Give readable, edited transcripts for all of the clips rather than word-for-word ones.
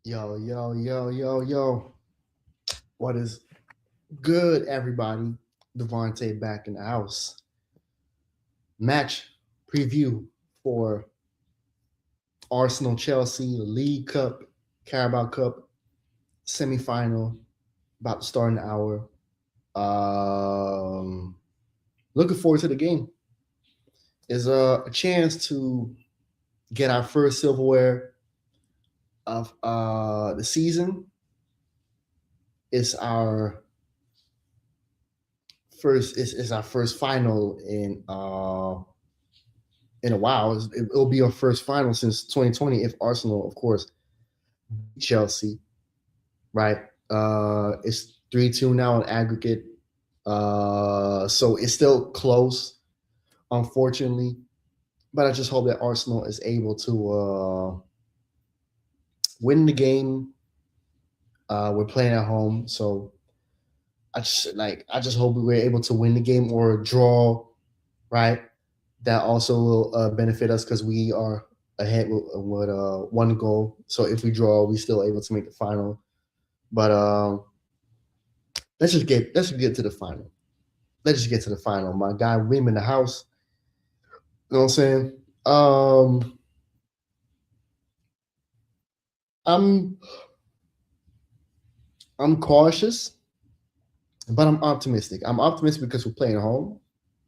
Yo, yo, yo, yo, yo. What is good, everybody? Devontae back in the house. Match preview for Arsenal Chelsea League Cup, Carabao Cup semifinal, about to start in an hour. Looking forward to the game. Is a chance to get our first silverware of the season. It's our it's our first final in a while. It'll be our first final since 2020 if Arsenal, of course, beat Chelsea, right? It's 3-2 now in aggregate. So it's still close, unfortunately. But I just hope that Arsenal is able to win the game. We're playing at home, so I just hope we were able to win the game or draw, right? That also will benefit us because we are ahead with one goal. So if we draw, we still able to make the final. But let's just get to the final. Let's just get to the final. My guy Wim in the house. You know what I'm saying? I'm I'm cautious, but I'm optimistic. I'm optimistic because we're playing home.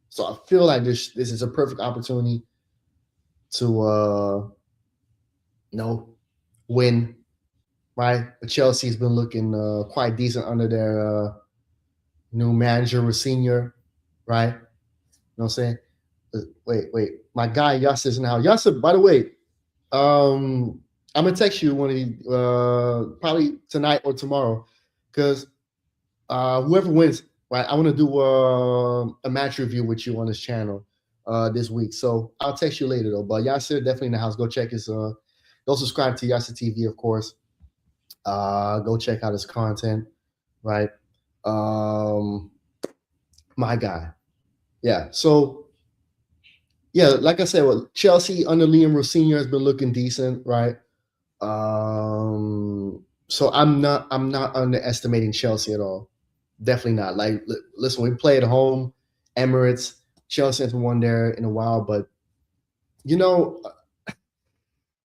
So I feel like this is a perfect opportunity to you know win, right? Chelsea's been looking quite decent under their new manager, Senior, right? You know what I'm saying? Wait. My guy Yasser's now. Yasser, by the way, um, I'm gonna text you one of the probably tonight or tomorrow, because whoever wins, right? I want to do a match review with you on this channel this week. So I'll text you later though. But Yasser definitely in the house. Go check his. Go subscribe to Yasser TV, of course. Go check out his content, right? Um, my guy. Yeah. So yeah, like I said, well, Chelsea under Liam Rosinha has been looking decent, right? So I'm not underestimating Chelsea at all. Definitely not. Like, listen, we play at home, Emirates. Chelsea hasn't won there in a while, but you know,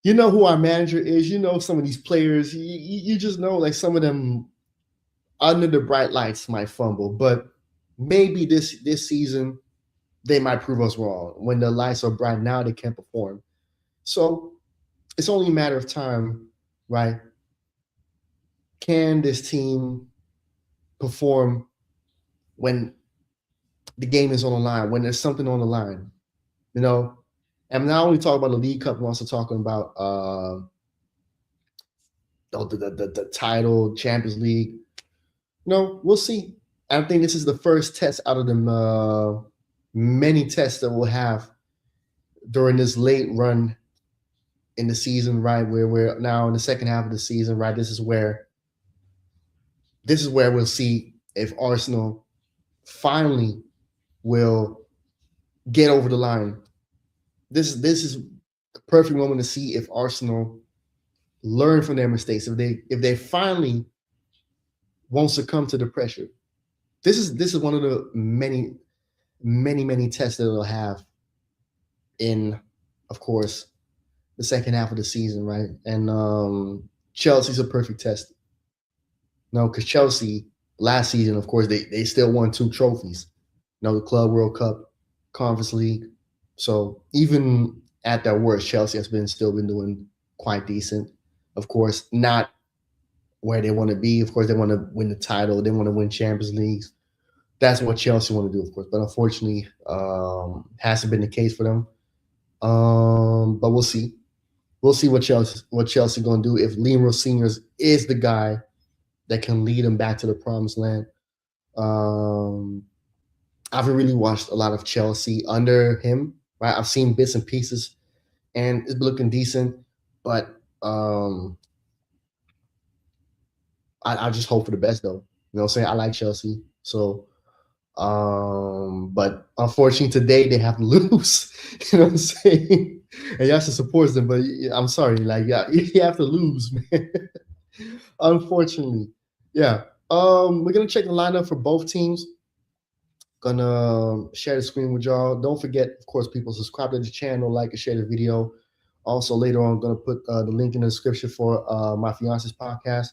you know who our manager is. You know some of these players. You just know like some of them under the bright lights might fumble, but maybe this season they might prove us wrong. When the lights are bright, now they can perform. So it's only a matter of time, right? Can this team perform when the game is on the line, when there's something on the line? You know, and not only talking about the League Cup, I'm also talking about the title, Champions League. No, we'll see. I think this is the first test out of the many tests that we'll have during this late run in the season, right? Where we're now in the second half of the season, right? This is where we'll see if Arsenal finally will get over the line. This is the perfect moment to see if Arsenal learn from their mistakes. If they finally won't succumb to the pressure. This is one of the many tests that they'll have in, of course, the second half of the season, right? And Chelsea's a perfect test. No, because Chelsea last season, of course, they still won two trophies. The Club World Cup, Conference League. So even at their worst, Chelsea has been still been doing quite decent. Of course, not where they want to be. Of course, they want to win the title. They want to win Champions Leagues. That's what Chelsea want to do, of course. But unfortunately, hasn't been the case for them. But we'll see. We'll see what Chelsea going to do if Liam Senior is the guy that can lead them back to the promised land. Um, I haven't really watched a lot of Chelsea under him. Right, I've seen bits and pieces, and it's looking decent. But I just hope for the best, though. You know what I'm saying? I like Chelsea, so but unfortunately today they have to lose. You know what I'm saying? And Yasha supports them, but I'm sorry, like, yeah, you have to lose, man. Unfortunately, yeah. We're gonna check the lineup for both teams. Gonna share the screen with y'all. Don't forget, of course, people subscribe to the channel, like and share the video. Also, later on, I'm gonna put the link in the description for my fiance's podcast.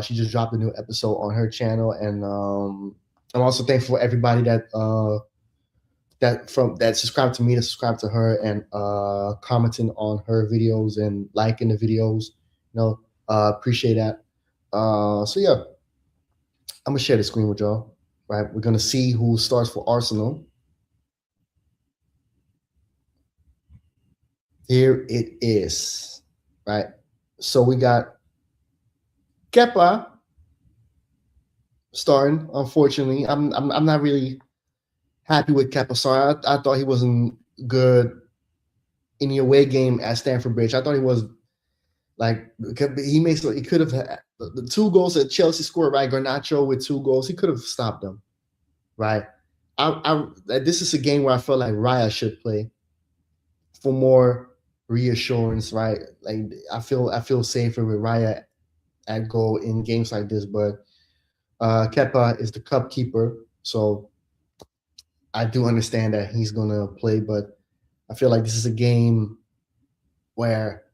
She just dropped a new episode on her channel, and I'm also thankful for everybody that subscribed to me, to subscribe to her, and commenting on her videos and liking the videos. Appreciate that. So yeah, I'm gonna share the screen with y'all. Right, we're gonna see who starts for Arsenal. Here it is. Right, so we got Kepa starting. Unfortunately, I'm not really happy with Kepa. Sorry, I thought he wasn't good in the away game at Stamford Bridge. I thought he was like he could have had the 2 goals that Chelsea scored, right? Garnacho with 2 goals, he could have stopped them, right? This is a game where I felt like Raya should play for more reassurance, right? Like I feel safer with Raya at goal in games like this, but Kepa is the cup keeper, so I do understand that he's gonna play, but I feel like this is a game where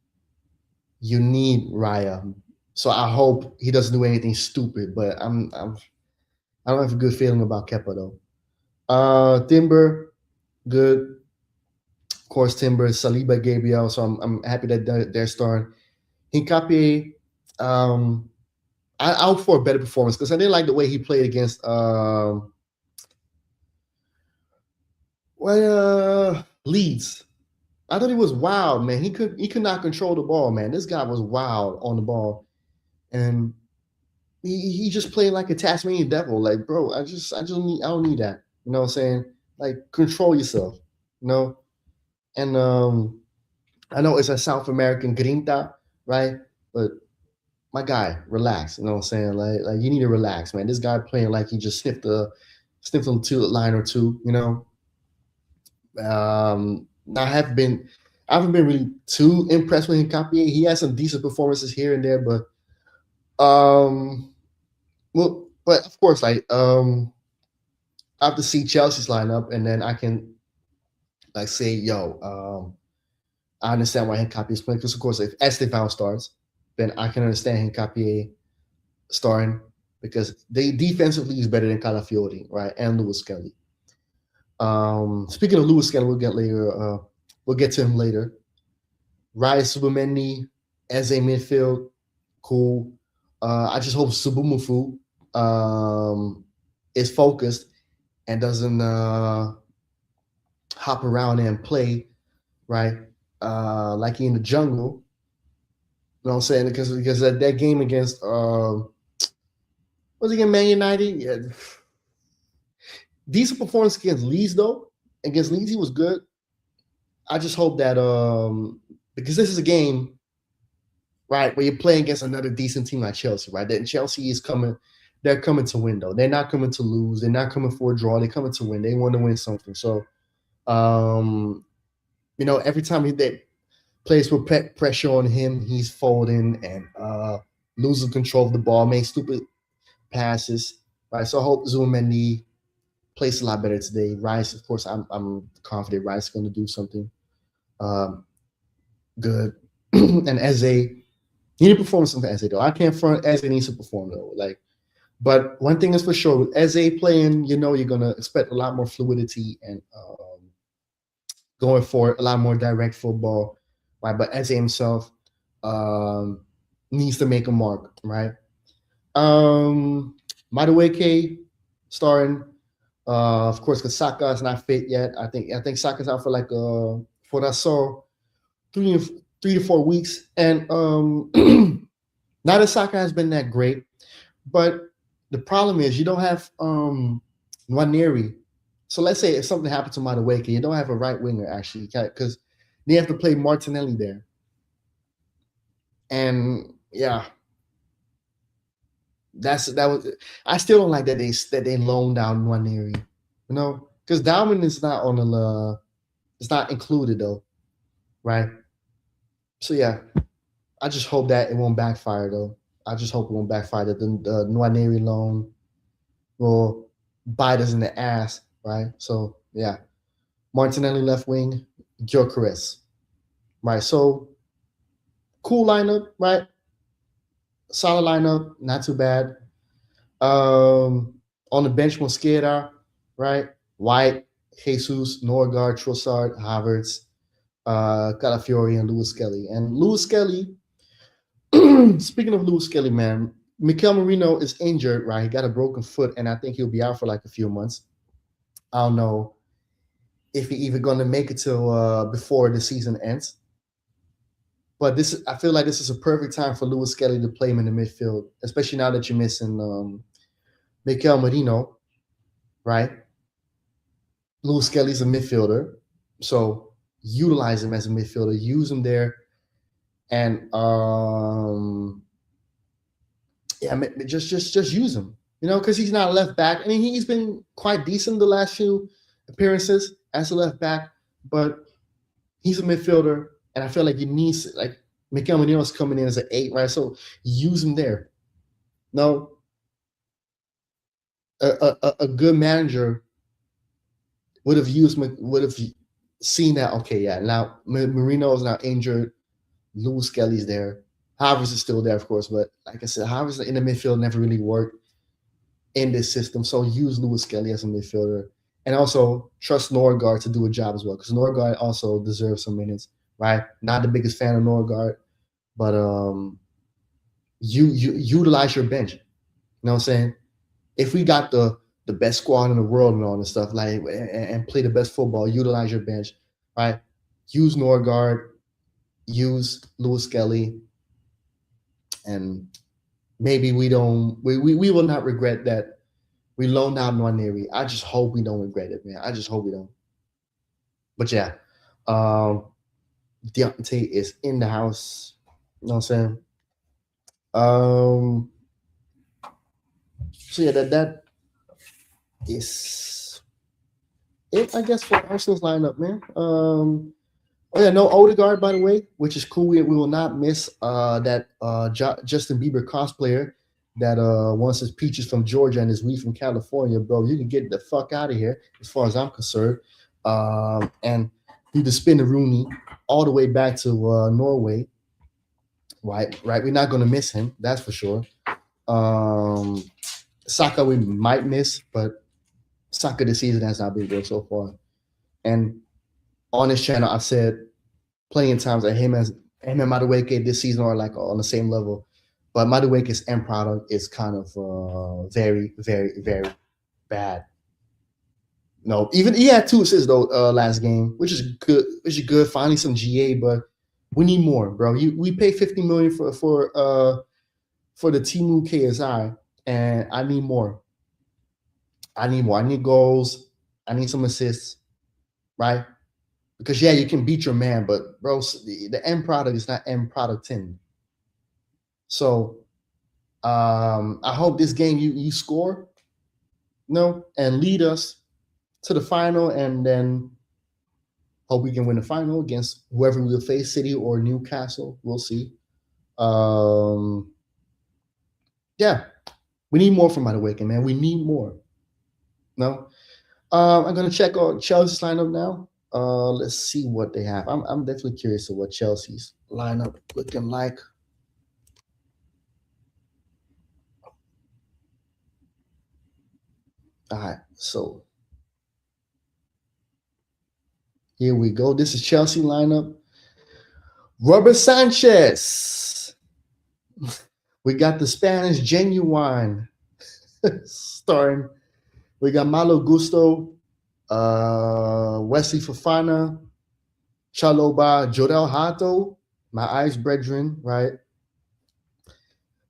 you need Raya. So I hope he doesn't do anything stupid, but I don't have a good feeling about Kepa though. Timber, good. Of course, Timber, Saliba, Gabriel. So I'm happy that they're starting. Hincapié, I hope for a better performance because I didn't like the way he played against Leeds. I thought he was wild, man. He could not control the ball, man. This guy was wild on the ball, and he just played like a Tasmanian devil. Like, bro, I don't need that. You know what I'm saying? Like, control yourself. You know, and I know it's a South American grinta, right? But my guy, relax. You know what I'm saying? Like you need to relax, man. This guy playing like he just sniffed on a line or two. You know, um, I have been I haven't been really too impressed with Hincapié. He has some decent performances here and there, but well, but of course, like I have to see Chelsea's lineup, and then I can like say, yo, I understand why Hincapié is playing because, of course, if Estevan starts, then I can understand Hincapié starting because they defensively is better than Calafiori, right, and Lewis Kelly. Speaking of Lewis Kelly, we'll get later. We'll get to him later. Rice, Subamendi, as a midfield, cool. I just hope Subumufu is focused and doesn't hop around and play, right? Like he in the jungle. You know what I'm saying? Because that game against was it against Man United? Yeah. Decent performance against Leeds though. Against Leeds, he was good. I just hope that because this is a game, right, where you're playing against another decent team like Chelsea, right? That Chelsea is coming, they're coming to win though. They're not coming to lose. They're not coming for a draw. They're coming to win. They want to win something. So, every time they plays with pressure on him, he's folding and losing control of the ball, makes stupid passes. Right. So I hope Zubimendi plays a lot better today. Rice, of course, I'm confident Rice is going to do something good. And Eze, he need to perform something for Eze though. I can't front Eze needs to perform though. Like, but one thing is for sure, with Eze playing, you're gonna expect a lot more fluidity and going for a lot more direct football, right? But Eze himself needs to make a mark, right? Madueke starting. Of course, because Saka is not fit yet. I think Saka's out for like for that so 3 to 4 weeks. And now that Saka has been that great, but the problem is you don't have Nwaneri. So let's say if something happened to Madueke, you don't have a right winger actually, because they have to play Martinelli there. And yeah, that was. I still don't like that they loaned down Nwaneri, because Dalman is not on the it's not included though, right? So yeah, I just hope that it won't backfire though. I just hope it won't backfire. That the Nwaneri loan will bite us in the ass, right? So yeah, Martinelli left wing, Gyökeres, right? So cool lineup, right? Solid lineup, not too bad. On the bench, Mosquera, right? White, Jesus, Norgard, Trossard, Havertz, Calafiori, and Lewis Kelly. And Lewis Kelly, speaking of Lewis Kelly, man, Mikel Merino is injured, right? He got a broken foot, and I think he'll be out for like a few months. I don't know if he even going to make it till before the season ends. But I feel like this is a perfect time for Lewis Kelly to play him in the midfield, especially now that you're missing Mikel Merino, right? Lewis Kelly's a midfielder, so utilize him as a midfielder, use him there, and yeah, just use him, because he's not a left back. I mean, he's been quite decent the last few appearances as a left back, but he's a midfielder, and I feel like he needs like Mikel Merino's coming in as an 8, right? So use him there. No, a good manager would have seen that. Okay, yeah. Now Merino is now injured. Lewis Kelly's there. Havertz is still there, of course, but like I said, Havertz in the midfield never really worked in this system. So use Lewis Kelly as a midfielder, and also trust Norgard to do a job as well, because Norgard also deserves some minutes, right? Not the biggest fan of Norgard, but you utilize your bench. You know what I'm saying? If we got the best squad in the world and all this stuff, like and play the best football, utilize your bench, right? Use Norgard, use Lewis Kelly, and maybe we will not regret that we loaned out Nwaneri. I just hope we don't regret it, man. I just hope we don't. But yeah, Deontay is in the house. You know what I'm saying? So yeah, that is it, I guess, for Arsenal's lineup, man. Oh yeah, no Odegaard, by the way, which is cool. We will not miss that Justin Bieber cosplayer that wants his peaches from Georgia and his weed from California, bro. You can get the fuck out of here, as far as I'm concerned. And need to spin the Rooney all the way back to Norway. Right. We're not gonna miss him, that's for sure. Saka we might miss, but Saka this season has not been good so far. And on this channel, I've said plenty of times that him and Madueke this season are like on the same level. But Madueke's end product is kind of very, very, very bad. No, even he had 2 assists though last game, which is good. Finally some GA, but we need more, bro. We pay 50 million for the Timu KSI, and I need more. I need goals. I need some assists, right? Because yeah, you can beat your man, but bro, the end product is not end product 10. So I hope this game you score, and lead us to the final, and then hope we can win the final against whoever we'll face, City or Newcastle. We'll see. Yeah, we need more from Madueke, man. We need more. No, I'm gonna check on Chelsea's lineup now. Let's see what they have. I'm definitely curious of what Chelsea's lineup looking like. All right, so here we go. This is Chelsea lineup. Robert Sanchez. We got the Spanish Genuine starring. We got Malo Gusto, Wesley Fofana, Chalobah, Jodel Hato, my eyes brethren, right?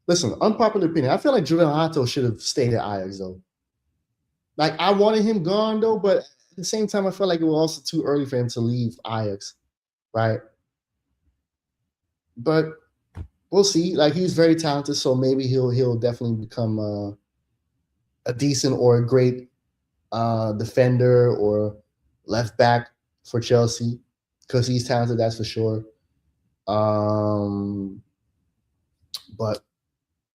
Listen, unpopular opinion. I feel like Jodel Hato should have stayed at Ajax, though. Like, I wanted him gone, though, but at the same time, I felt like it was also too early for him to leave Ajax, right? But we'll see. Like, he's very talented, so maybe he'll definitely become a decent or a great defender or left back for Chelsea, because he's talented, that's for sure. but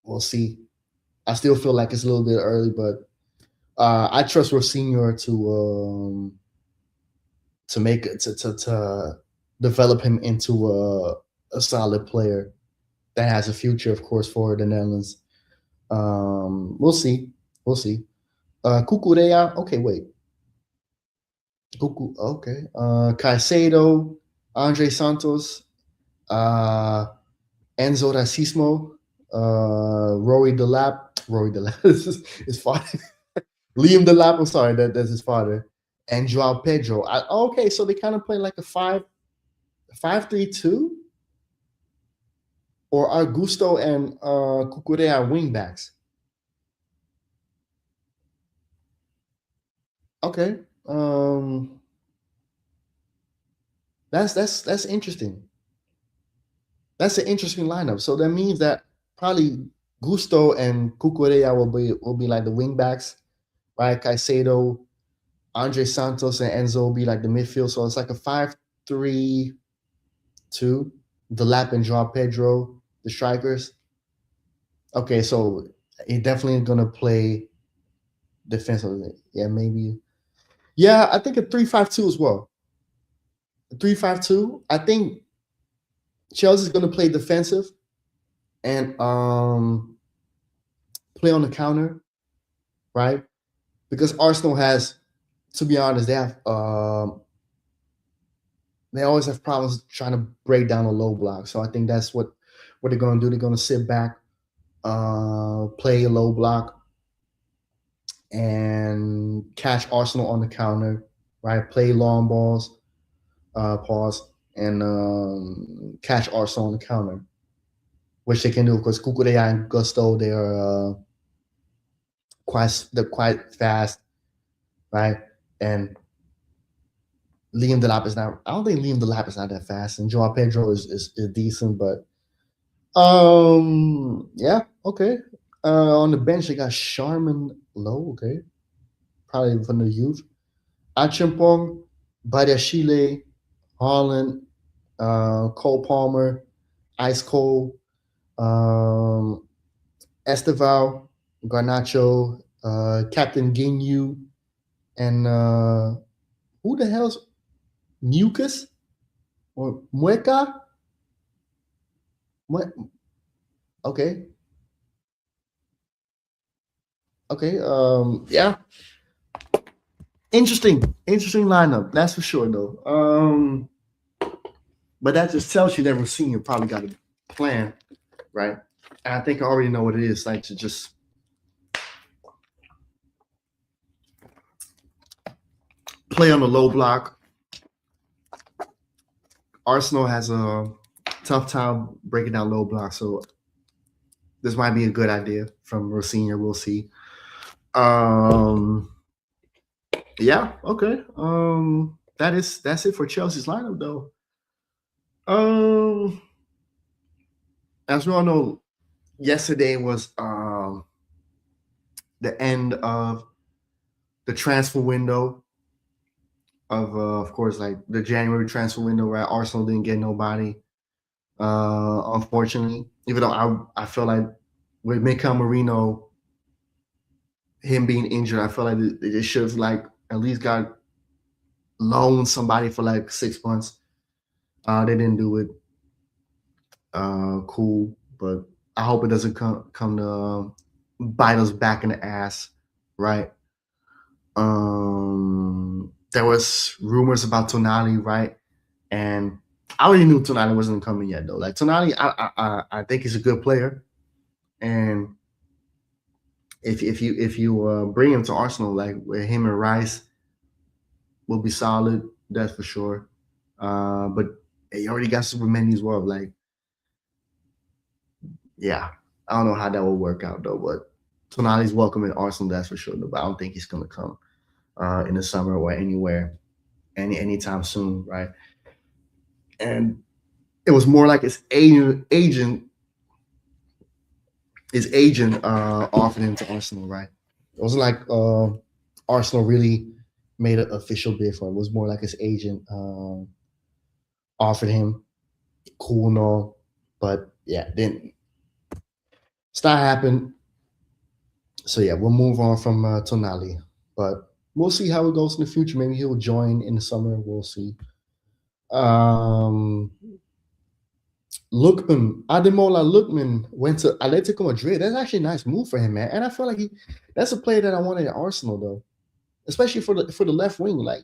we'll see. I still feel like it's a little bit early, but I trust Rosinho to make it to develop him into a solid player that has a future, of course, for the Netherlands. We'll see. We'll see. Cucurella. Okay, wait. Cucu. Okay. Caicedo, Andre Santos, uh, Enzo Racismo, Rory Delap. Rory Delap is his father. Liam Delap. I'm sorry, that's his father. And Joao Pedro. Okay, so they kind of play like a 5-3-2, or Augusto and Cucurella wingbacks. Okay. That's interesting. That's an interesting lineup. So that means that probably Gusto and Cucurella will be like the wingbacks, right? Caicedo, Andre Santos, and Enzo will be like the midfield. So it's like a 5-3-2. The Lap and Joao Pedro, the strikers. Okay, so he definitely gonna play defensively. Yeah, maybe. Yeah, I think a 3-5-2 as well. 3-5-2. I think Chelsea's going to play defensive and play on the counter, right? Because Arsenal has, to be honest, they always have problems trying to break down a low block. So I think that's what they're going to do. They're going to sit back, play a low block, and catch Arsenal on the counter, right? Play long balls, pause, and catch Arsenal on the counter, which they can do because Cucurella and Gusto, they're quite fast, right? And Liam Delap is not. I don't think Liam Delap is not that fast, and Joao Pedro is decent, but yeah, okay. On the bench they got Sharman Low, okay, probably from the youth. Achimpong, Badiashile, Holland, Cole Palmer, Ice Cole, um, Esteval, Garnacho, Captain Ginyu, and who the hell's Mucus or Mueca? What? Okay, okay. Yeah, interesting lineup. That's for sure, though. But that just tells you that Rosinha probably got a plan, right? And I think I already know what it is, like to just play on the low block. Arsenal has a tough time breaking down low block, so this might be a good idea from Rosinha. We'll see. Yeah, okay. That's it for Chelsea's lineup, though. Um, as we all know, yesterday was the end of the transfer window of course, like the January transfer window, where Arsenal didn't get nobody, unfortunately. Even though I feel like with Mikel Marino, him being injured, I feel like they should have like at least got loaned somebody for like 6 months. They didn't do it. Cool, but I hope it doesn't come to bite us back in the ass, right? There was rumors about Tonali, right? And I already knew Tonali wasn't coming yet, though. Like Tonali, I think he's a good player, and if you bring him to Arsenal, like with him and Rice, will be solid. That's for sure. But he already got Superman as well. Like, yeah, I don't know how that will work out though. But Tonali's welcome in Arsenal, that's for sure. But I don't think he's gonna come in the summer or anywhere, anytime soon, right? And it was more like his agent offered him to Arsenal, right? It wasn't like Arsenal really made an official bid for him. It was more like his agent offered him. Cool and all, but yeah, It's not happened. So yeah, we'll move on from Tonali, but we'll see how it goes in the future. Maybe he'll join in the summer. We'll see. Um, Lookman, Ademola Lookman went to Atletico Madrid. That's actually a nice move for him, man. And I feel like that's a player that I wanted at Arsenal though, especially for the left wing. Like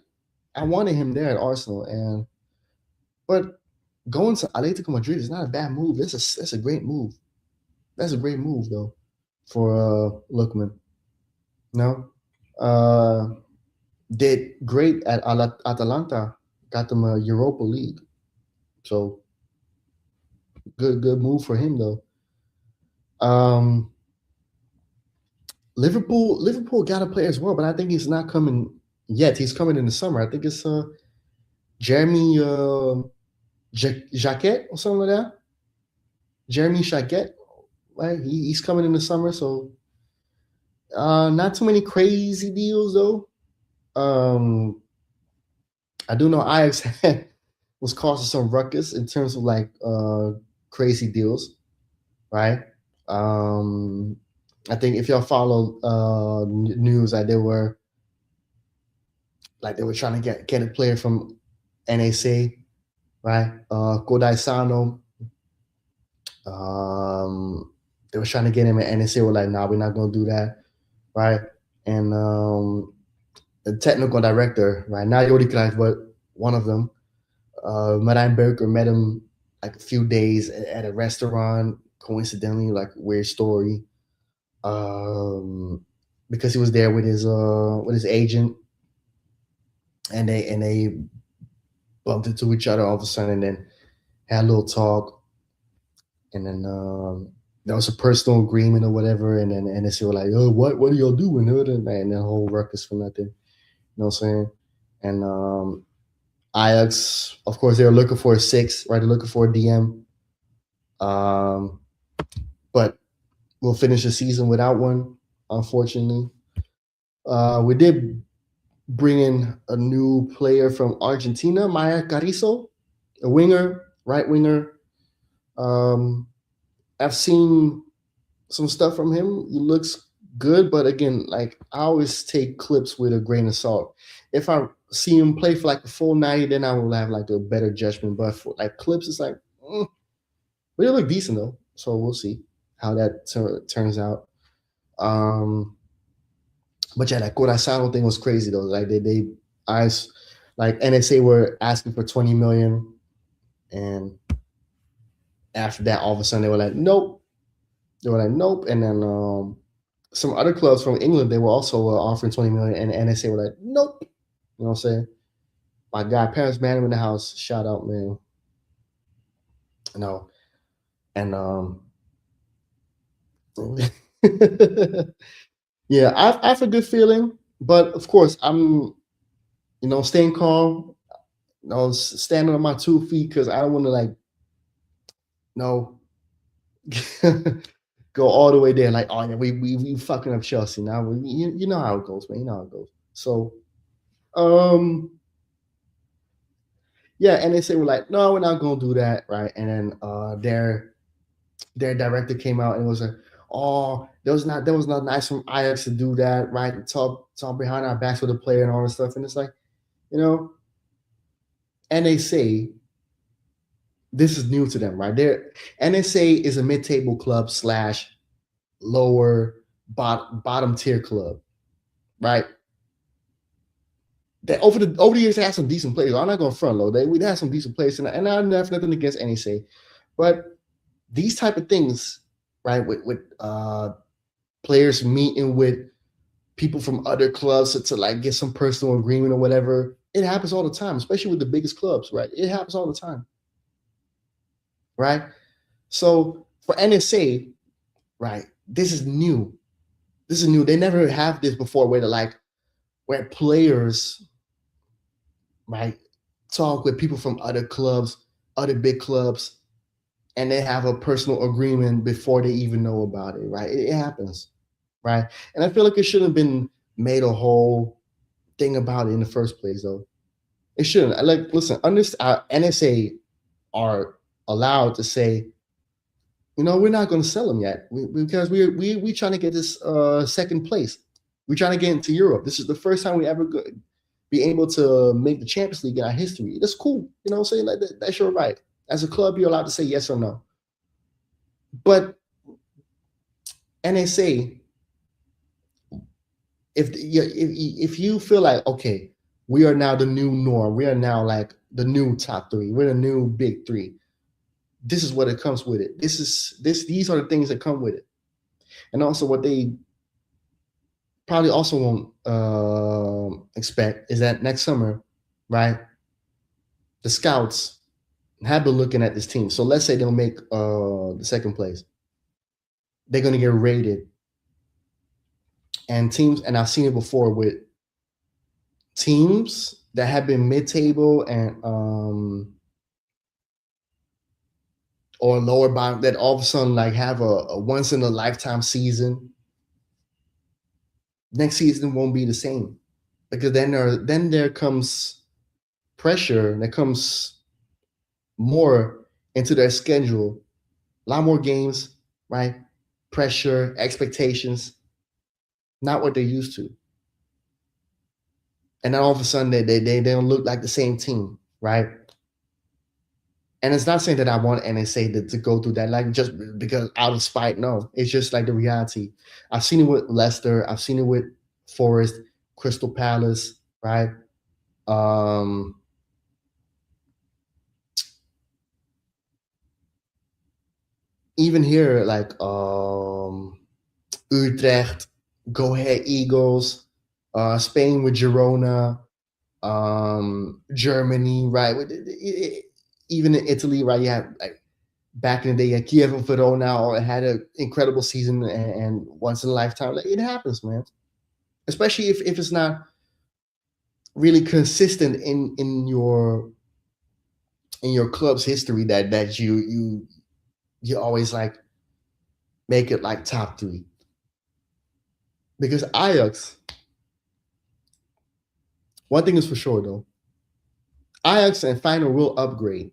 I wanted him there at Arsenal, but going to Atletico Madrid is not a bad move. That's a great move. That's a great move though for Lookman. No, uh, did great at Atalanta. Got them a Europa League. So good move for him though. Um, Liverpool got a player as well, but I think he's not coming yet. He's coming in the summer. I think it's Jeremy Jacquet or something like that. Jeremy Jacquet, right? He's coming in the summer, so not too many crazy deals though. I do know Ajax was causing some ruckus in terms of like crazy deals, right? I think if y'all follow news, like they were trying to get a player from NAC, right? Kodai Sano. They were trying to get him, and NAC were like, "Nah, we're not gonna do that," right? And the technical director, right? Not Yori Klein, but one of them, Marijn Beuker, met him like a few days at a restaurant. Coincidentally, like weird story, because he was there with his agent, and they bumped into each other all of a sudden, and then had a little talk, and then there was a personal agreement or whatever, and then NSC were like, "Oh, what are y'all doing?" And the whole ruckus for nothing. You know what I'm saying? And Ajax, of course, they were looking for a 6, right? They're looking for a DM. But we'll finish the season without one, unfortunately. We did bring in a new player from Argentina, Maya Carrizo, a winger, right winger. I've seen some stuff from him. He looks good, but again, like I always take clips with a grain of salt. If I see him play for like a full 90, then I will have like a better judgment. But for like clips, it's like, but he look decent though. So we'll see how that turns out. But yeah, that Corazano thing was crazy though. Like I like NSA were asking for 20 million, and after that, all of a sudden they were like, nope. They were like, nope. And then some other clubs from England, they were also offering 20 million, and NSA were like, nope. You know what I'm saying? My guy, Paris Manham in the house. Shout out, man. You know, and yeah, I have a good feeling, but of course, I'm staying calm, standing on my 2 feet because I don't want to like no go all the way there. Like, oh yeah, we fucking up Chelsea now. You know how it goes, man. You know how it goes. So, yeah, and they say we're like, no, we're not gonna do that, right? And then their director came out and was like, oh, that was not nice from Ajax to do that, right? To talk behind our backs with the player and all this stuff. And it's like, and they say this is new to them, right? NSA is a mid-table club / lower bottom tier club, right? That over the years they had some decent players. I'm not going to front load. We had some decent players, and I have nothing against NSA, but these type of things, right? With players meeting with people from other clubs to like get some personal agreement or whatever. It happens all the time, especially with the biggest clubs, right? It happens all the time, right? So for NSA, right, this is new. This is new. They never have this before where players, right, talk with people from other clubs, other big clubs, and they have a personal agreement before they even know about it, right? It happens, right? And I feel like it shouldn't have been made a whole thing about it in the first place, though. It shouldn't. Like, listen, NSA are allowed to say, we're not going to sell him yet because we trying to get this second place. We're trying to get into Europe. This is the first time we ever be able to make the Champions League in our history. That's cool. You know what I'm saying? Like that's your right. As a club, you're allowed to say yes or no. But NSA, if you feel like, okay, we are now the new norm, we are now like the new top three, we're the new big three. This is what it comes with it. These are the things that come with it. And also what they probably also won't expect is that next summer, right? The scouts have been looking at this team. So let's say they'll make the second place. They're gonna get rated. And teams, and I've seen it before with teams that have been mid-table and or lower bottom that all of a sudden like have a once in a lifetime season. Next season won't be the same because then there comes pressure that comes more into their schedule. A lot more games, right? Pressure, expectations, not what they're used to. And then all of a sudden they don't look like the same team, right? And it's not saying that I want NSA to go through that, like just because out of spite. No, it's just like the reality. I've seen it with Leicester. I've seen it with Forest, Crystal Palace, right? Um, Even here, like Utrecht, Go Ahead Eagles, Spain with Girona, Germany, right? Even in Italy, right? You have like back in the day, Kiev and Verona had an incredible season and once in a lifetime. Like it happens, man. Especially if it's not really consistent in your club's history that you always like make it like top three. Because Ajax, one thing is for sure though, Ajax and Feyenoord will upgrade.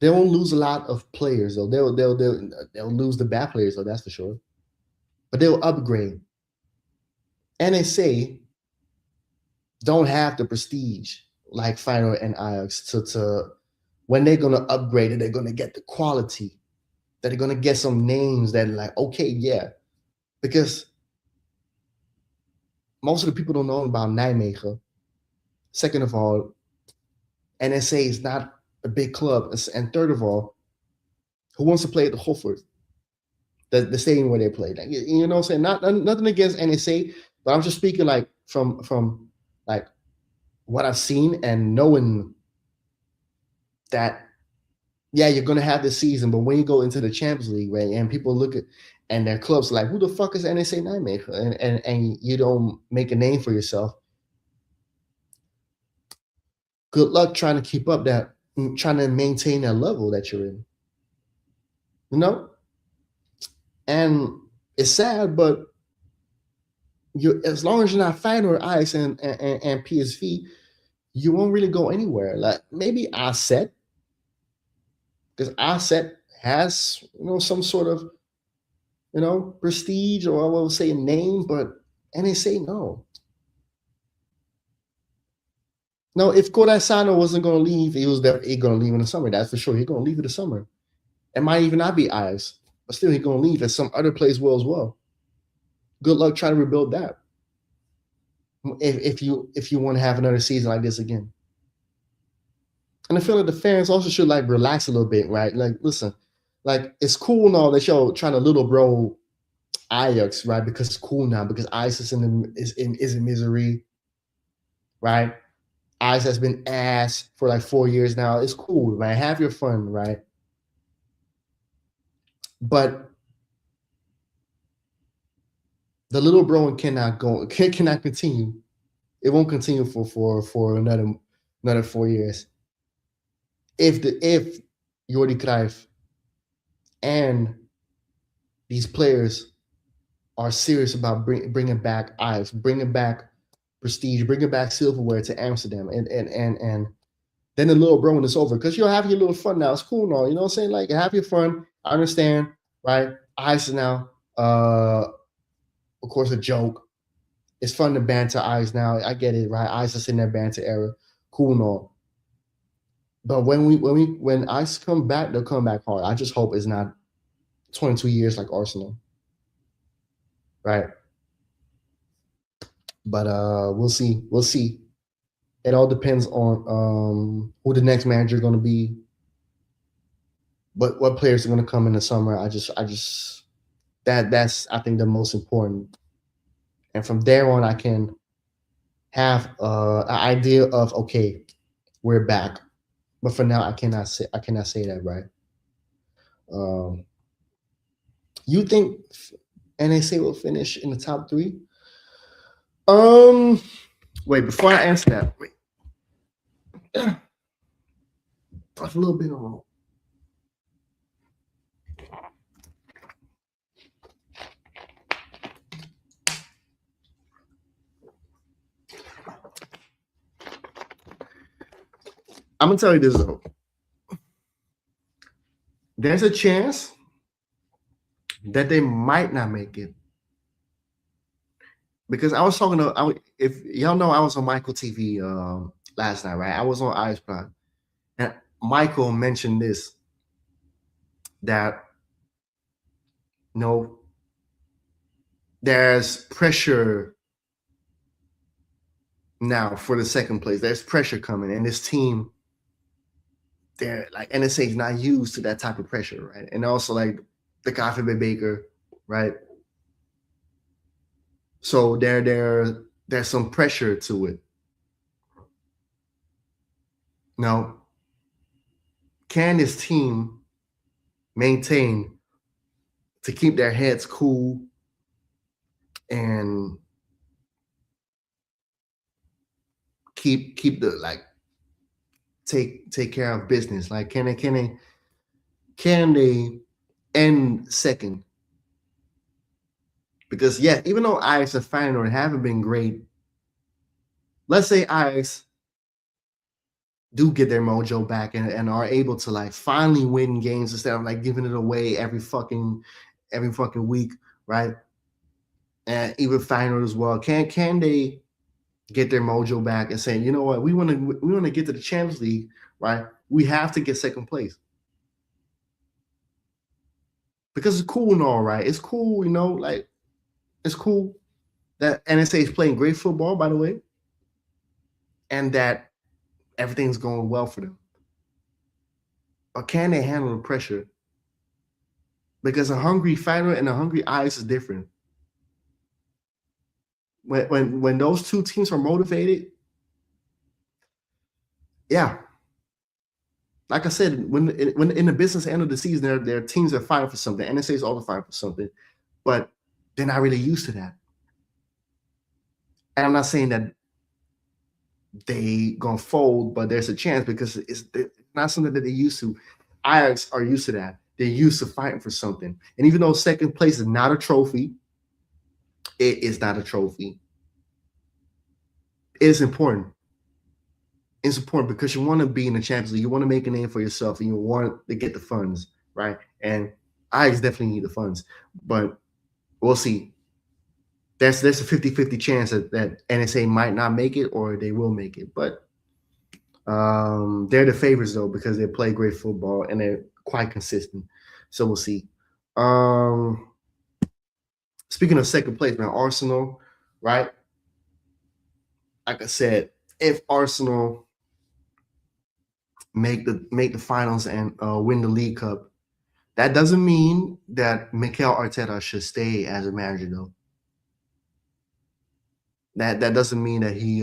They won't lose a lot of players though. They'll lose the bad players though. That's for sure. But they'll upgrade. NSA don't have the prestige like Feyenoord and Ajax to when they're gonna upgrade it, they're gonna get the quality. That they're gonna get some names that are like, okay, yeah. Because most of the people don't know about Nijmegen. Second of all, NSA is not a big club. And third of all, who wants to play at the Goffert? The stadium where they play. Like, you know what I'm saying? Nothing against NSA, but I'm just speaking like from like what I've seen and knowing that yeah, you're gonna have this season, but when you go into the Champions League, right, and people look at and their clubs like, who the fuck is NSA Nijmegen? And you don't make a name for yourself. Good luck trying to keep up that, trying to maintain that level that you're in. You know? And it's sad, but you as long as you're not Feyenoord, Ajax, and PSV, you won't really go anywhere. Like maybe Asset, because Asset has some sort of prestige or I will say name, but NSA no. No, if Corazano wasn't going to leave, he was definitely going to leave in the summer. That's for sure. He's going to leave in the summer. It might even not be Ajax, but still he's going to leave, and some other place will as well. Good luck trying to rebuild that. If you want to have another season like this again. And I feel like the fans also should like relax a little bit, right? Like, listen, like it's cool now that y'all trying to little bro Ajax, right? Because it's cool now because Ajax is in misery, right? Ajax has been ass for like 4 years now. It's cool, man. Have your fun, right? But the little bro cannot continue. It won't continue for another 4 years. If Jordi Cruyff and these players are serious about bringing back Ajax, bringing back prestige, bringing back silverware to Amsterdam, and than the little bro when it's over. Because you'll have your little fun now. It's cool and all. You know what I'm saying? Like, have your fun. I understand, right? Ice is now, of course, a joke. It's fun to banter Ice now. I get it, right? Ice is in that banter era. Cool and all. But when Ice come back, they'll come back hard. I just hope it's not 22 years like Arsenal. Right. But we'll see. We'll see. It all depends on who the next manager is going to be. What players are going to come in the summer. That's I think the most important. And from there on, I can have an idea of, okay, we're back. But for now, I cannot say that, right? You think NSA will finish in the top 3? Wait, before I answer that, wait. That's a little bit wrong. I'm gonna tell you this though. There's a chance that they might not make it. Because I was talking to, if y'all know, I was on Michael TV last night, right? I was on Ice Pod, and Michael mentioned this, that there's pressure now for the second place. There's pressure coming, and this team, they're like, NSA is not used to that type of pressure, right? And also like the Coffee Baker, right? So there's some pressure to it. Now, can this team maintain to keep their heads cool and keep the, like, take care of business? Like, can they end second? Because yeah, even though Ajax and Feyenoord haven't been great, let's say Ajax do get their mojo back and are able to like finally win games instead of like giving it away every fucking week, right? And even Feyenoord as well. Can they get their mojo back and say, you know what, we want to get to the Champions League, right? We have to get second place. Because it's cool and all, right? It's cool, like, it's cool that NSA is playing great football, by the way, and that everything's going well for them. Or can they handle the pressure? Because a hungry Feyenoord and a hungry Ajax is different. When those two teams are motivated, yeah. Like I said, when in the business end of the season, their teams are fighting for something. NSA is all fighting for something, but they're not really used to that. And I'm not saying that they gonna fold, but there's a chance because it's not something that they're used to. Ajax are used to that. They're used to fighting for something. And even though second place is not a trophy, it is not a trophy. It is important. It's important because you want to be in the Champions League. You want to make a name for yourself, and you want to get the funds, right? And Ajax definitely need the funds, but we'll see. There's a 50-50 chance that NSA might not make it or they will make it, but they're the favorites though because they play great football and they're quite consistent. So we'll see. Speaking of second place, man, Arsenal, right? Like I said, if Arsenal make the finals and win the League Cup, that doesn't mean that Mikel Arteta should stay as a manager, though. That doesn't mean that he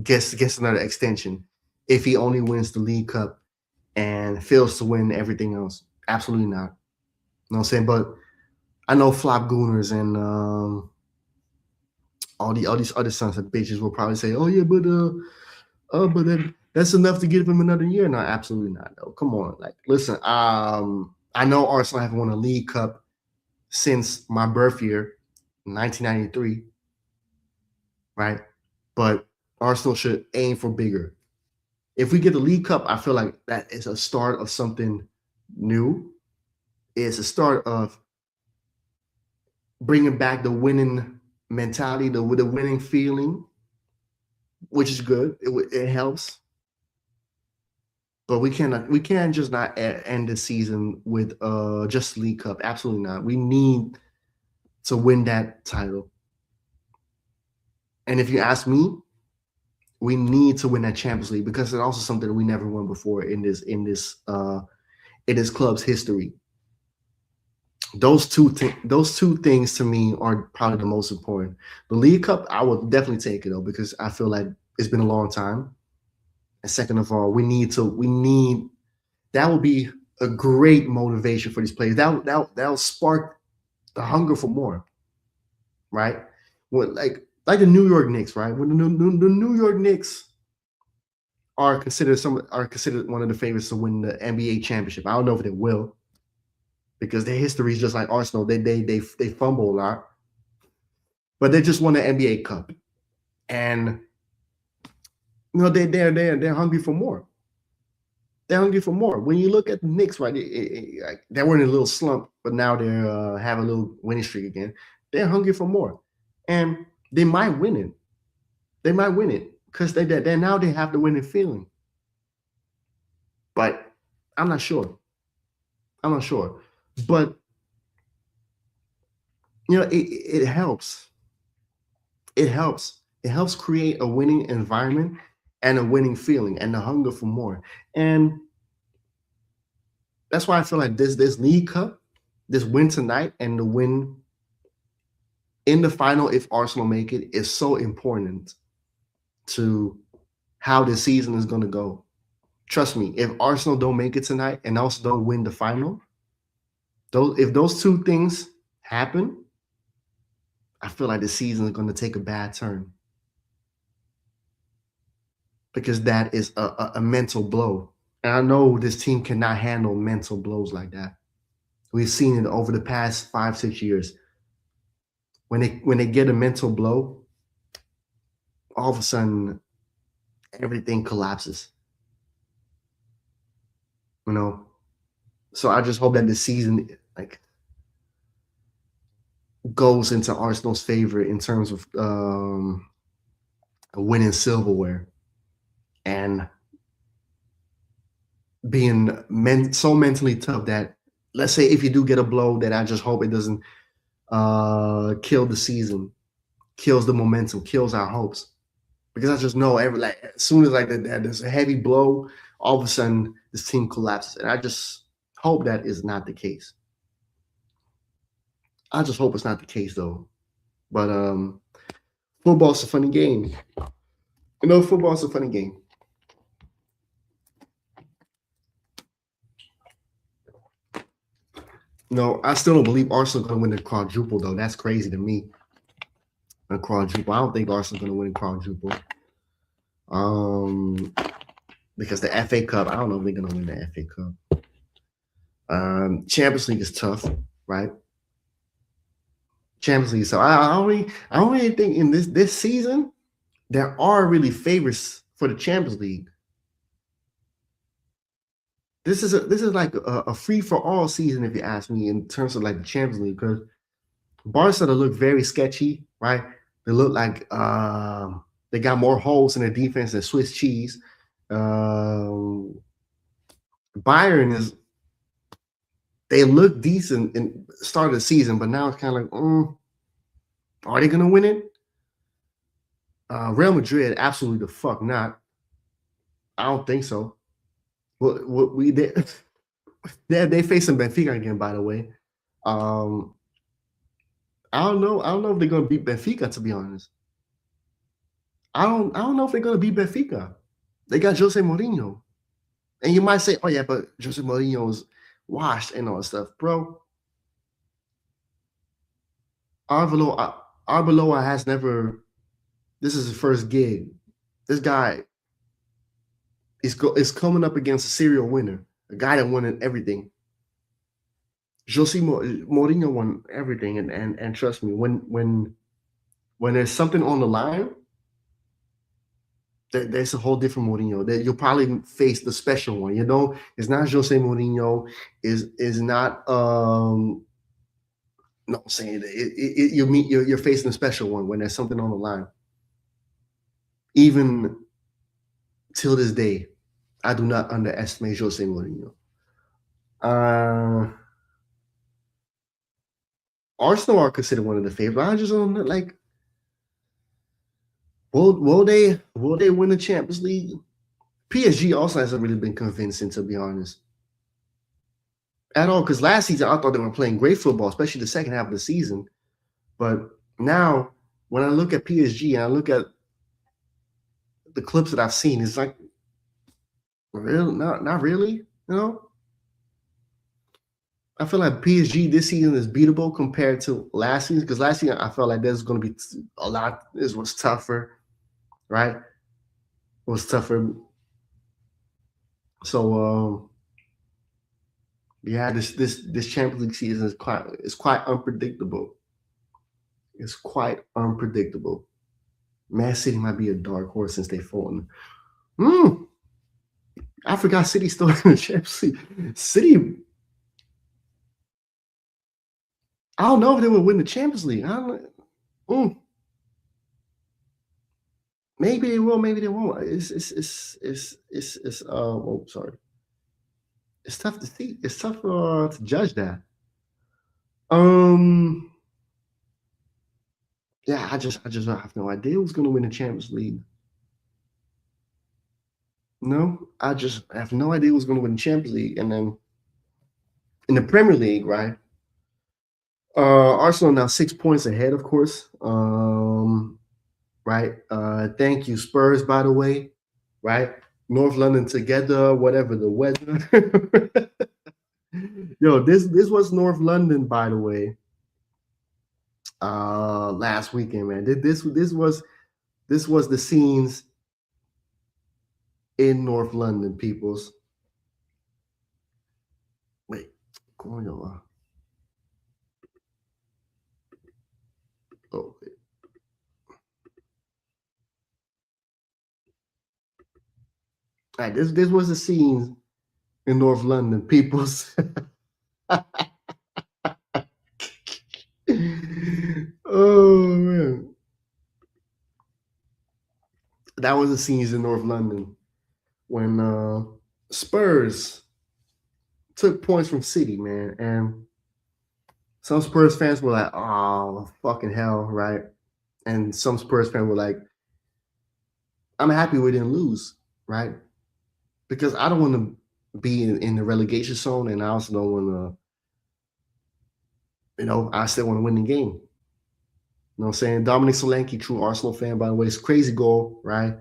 gets another extension if he only wins the League Cup and fails to win everything else. Absolutely not. You know what I'm saying? But I know Flop Gooners and all these other sons of bitches will probably say, "Oh yeah, but then that's enough to give him another year." No, absolutely not. Though. Come on, like, listen. I know Arsenal haven't won a League Cup since my birth year, 1993, right? But Arsenal should aim for bigger. If we get the League Cup, I feel like that is a start of something new. It's a start of bringing back the winning mentality, the winning feeling, which is good. It helps, but we can't just not end the season with just League Cup. Absolutely not. We need to win that title. And if you ask me, we need to win that Champions League because it's also something that we never won before in this club's history. Those two things to me are probably the most important. The League Cup, I would definitely take it though because I feel like it's been a long time. And second of all, we need that will be a great motivation for these players. That'll spark the hunger for more, right? When like the New York Knicks, right? When the New York Knicks are considered one of the favorites to win the NBA championship. I don't know if they will because their history is just like Arsenal. They fumble a lot, but they just won the NBA Cup, and they're hungry for more. They're hungry for more. When you look at the Knicks, right, they were in a little slump, but now they're have a little winning streak again. They're hungry for more, and they might win it. They might win it because they now they have the winning feeling. But I'm not sure. I'm not sure. But it helps. It helps. It helps create a winning environment and a winning feeling and the hunger for more. And that's why I feel like this League Cup, this win tonight and the win in the final, if Arsenal make it, is so important to how the season is going to go. Trust me, if Arsenal don't make it tonight and also don't win the final, if those two things happen, I feel like the season is going to take a bad turn because that is a mental blow. And I know this team cannot handle mental blows like that. We've seen it over the past 5-6 years. When they get a mental blow, all of a sudden everything collapses. So I just hope that the season goes into Arsenal's favor in terms of winning silverware and being so mentally tough that, let's say if you do get a blow, that I just hope it doesn't kill the season, kills the momentum, kills our hopes. Because I just know as soon as there's a heavy blow, all of a sudden this team collapses. And I just hope that is not the case. I just hope it's not the case though. But football's a funny game. Football's a funny game. No, I still don't believe Arsenal's going to win the quadruple though. That's crazy to me. A quadruple. I don't think Arsenal's going to win a quadruple. Because the FA Cup, I don't know if they're going to win the FA Cup. Champions League is tough, right? Champions League. So I don't really think in this season there are really favorites for the Champions League. This is like a free for all season, if you ask me, in terms of like the Champions League, because Barca look very sketchy, right? They look like they got more holes in their defense than Swiss cheese. Bayern they look decent in start of the season, but now it's kind of like, are they gonna win it? Real Madrid, absolutely the fuck not. I don't think so. What we did, they facing Benfica again, by the way. I don't know. I don't know if they're gonna beat Benfica, to be honest. I don't know if they're gonna beat Benfica. They got Jose Mourinho. And you might say, oh yeah, but Jose Mourinho's washed and all that stuff. Bro, Arbeloa has never, this is his first gig. This guy is coming up against a serial winner, a guy that won everything. Jose Mourinho won everything, and trust me, when there's something on the line, There's a whole different Mourinho. That you'll probably face the special one. You know, it's not Jose Mourinho. Is not no I'm saying you meet you're facing a special one when there's something on the line. Even till this day, I do not underestimate Jose Mourinho. Uh, Arsenal are considered one of the favorites. I just don't know, like, will they win the Champions League? PSG also hasn't really been convincing, to be honest, at all. Because last season I thought they were playing great football, especially the second half of the season. But now, when I look at PSG and I look at the clips that I've seen, it's like, really, not really. You know, I feel like PSG this season is beatable compared to last season because last season I felt like there's going to be a lot. This was tougher, right? It was tougher. So yeah, this Champions League season is quite unpredictable. It's quite unpredictable. Man City might be a dark horse since they've fallen. I forgot City still in the Champions League. City, I don't know if they would win the Champions League. I don't. Maybe they will. Maybe they won't. Oh, sorry. It's tough to see. It's tough to judge that. Um. Yeah, I just have no idea who's going to win the Champions League. No, I just have no idea who's going to win the Champions League. And then in the Premier League, right? Arsenal now 6 points ahead, of course. Right. Thank you, Spurs, by the way. Right. North London together, whatever the weather. Yo, this was North London, by the way. Last weekend, man. This was the scenes in North London, peoples. Wait, going on. Oh, wait. All right, this was the scenes in North London, peoples. Oh man, that was the scenes in North London when Spurs took points from City, man, and some Spurs fans were like, "Oh, fucking hell," right? And some Spurs fans were like, "I'm happy we didn't lose," right? Because I don't want to be in the relegation zone, and I also don't want to, I still want to win the game. You know what I'm saying? Dominic Solanke, true Arsenal fan, by the way, it's crazy goal, right?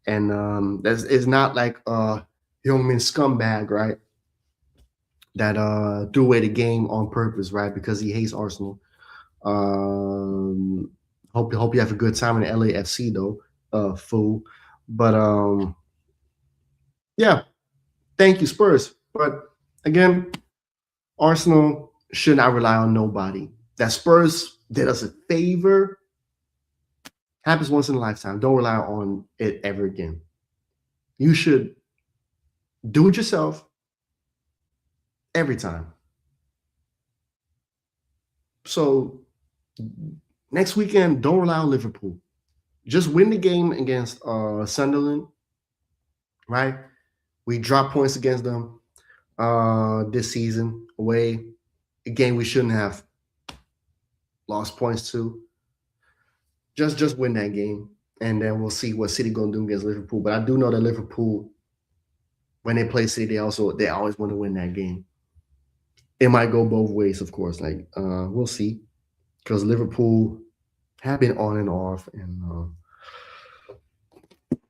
And that's it's not like Heung-min scumbag, right? That threw away the game on purpose, right? Because he hates Arsenal. Hope you have a good time in the LAFC though, fool. But yeah, thank you, Spurs. But again, Arsenal should not rely on nobody. That Spurs did us a favor. Happens once in a lifetime. Don't rely on it ever again. You should do it yourself every time. So next weekend, don't rely on Liverpool. Just win the game against Sunderland, right? We dropped points against them this season away. A game we shouldn't have lost points to. Just win that game, and then we'll see what City gonna do against Liverpool. But I do know that Liverpool, when they play City, they always want to win that game. It might go both ways, of course. Like we'll see, because Liverpool have been on and off, and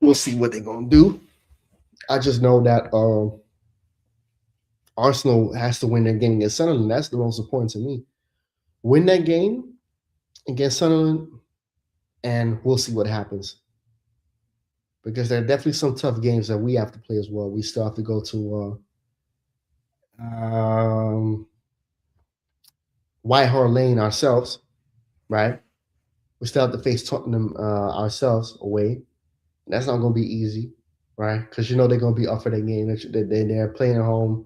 we'll see what they're gonna do. I just know that Arsenal has to win that game against Sunderland. That's the most important to me. Win that game against Sunderland, and we'll see what happens. Because there are definitely some tough games that we have to play as well. We still have to go to White Hart Lane ourselves, right? We still have to face Tottenham ourselves away. That's not going to be easy, right? Because you know they're going to be up for their game. They're playing at home.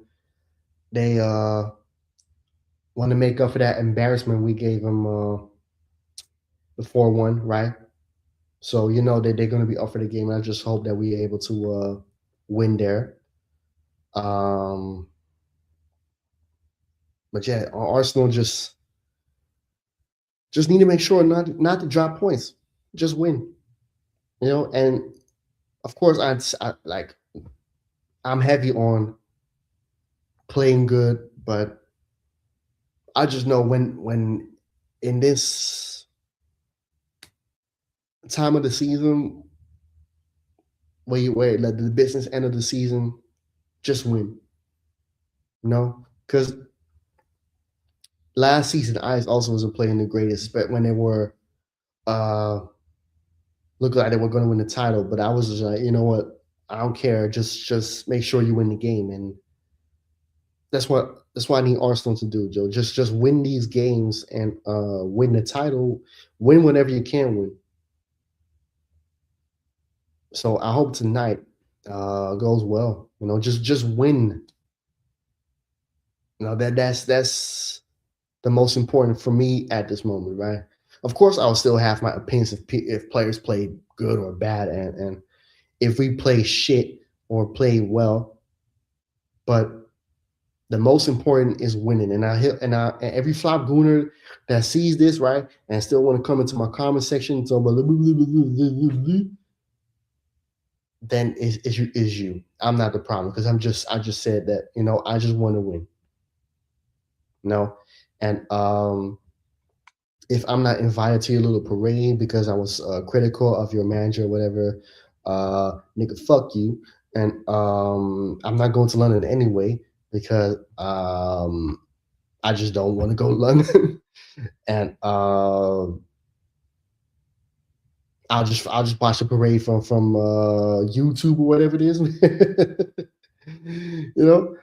They want to make up for that embarrassment we gave them the 4-1, right? So you know that they're going to be up for the game. And I just hope that we're able to win there. Um, but yeah, Arsenal just need to make sure not to drop points, just win. You know, and of course I like I'm heavy on playing good, but I just know when in this time of the season where like the business end of the season, just win. You know, because last season I also wasn't playing the greatest, but when they were uh looked like they were going to win the title, but I was just like, you know what, I don't care, just make sure you win the game, and that's what I need Arsenal to do, Joe. Just win these games and win the title, win whenever you can win. So I hope tonight goes well. You know, just win. You know that's the most important for me at this moment, right? Of course, I'll still have my opinions if players play good or bad, and if we play shit or play well, but the most important is winning. And every flop gooner that sees this, right, and still want to come into my comment section and talk about then is you. I'm not the problem because I just said that, you know, I just want to win. You know? And if I'm not invited to your little parade because I was critical of your manager or whatever, nigga, fuck you. And I'm not going to London anyway because I just don't want to go to London. And I'll just watch the parade from YouTube or whatever it is. You know,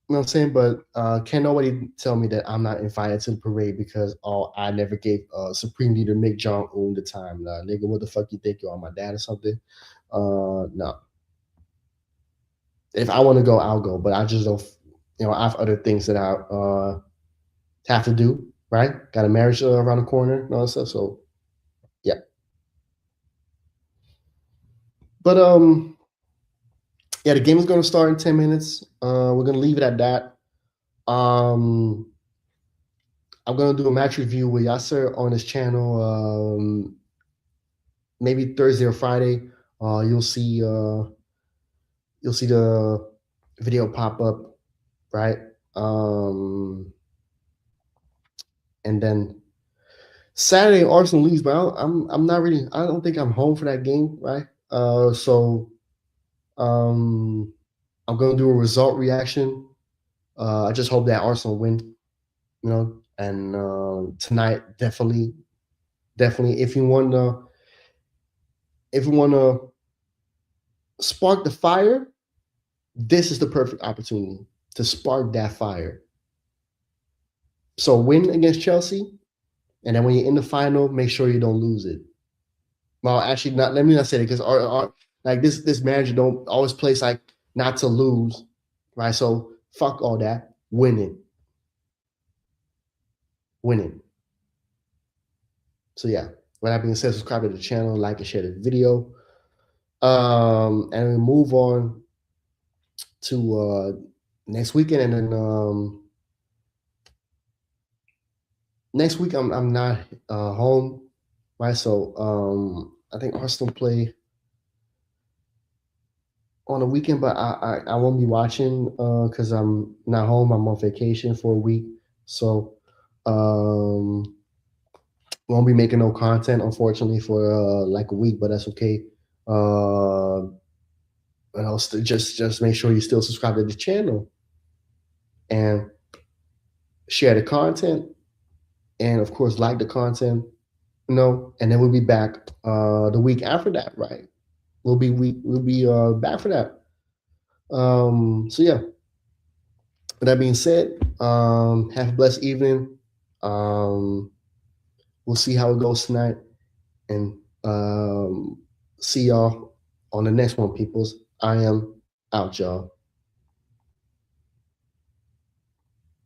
you know what I'm saying? But can nobody tell me that I'm not invited to the parade because I never gave Supreme Leader Mick Jong Un the time? Nah, nigga, what the fuck you think you are, my dad or something? No. If I want to go, I'll go. But I just don't. You know, I have other things that I have to do. Right? Got a marriage around the corner and all that stuff. So yeah. But yeah, the game is going to start in 10 minutes. We're going to leave it at that. Um, I'm going to do a match review with Yasser on his channel. Maybe Thursday or Friday. Uh, you'll see. You'll see the video pop up, right? And then Saturday, Arsenal leaves, but I'm not really. I don't think I'm home for that game, right? So I'm going to do a result reaction. I just hope that Arsenal win, you know. And tonight, definitely, if you want to spark the fire, this is the perfect opportunity to spark that fire. So win against Chelsea, and then when you're in the final, make sure you don't lose it. Well, actually, not. Let me not say it because our like this manager don't always plays like not to lose, right? So fuck all that. Winning. So yeah. With that being said, subscribe to the channel, like and share the video. And we move on to next weekend, and then next week I'm not home, right? So I think Arsenal play on the weekend, but I won't be watching because I'm not home. I'm on vacation for a week, so um won't be making no content unfortunately for like a week, but that's okay. And else just make sure you still subscribe to the channel and share the content, and of course like the content, you know. And then we'll be back the week after that, right? We'll be back for that. So yeah. With that being said, have a blessed evening. We'll see how it goes tonight, and See y'all on the next one, peoples. I am out, y'all.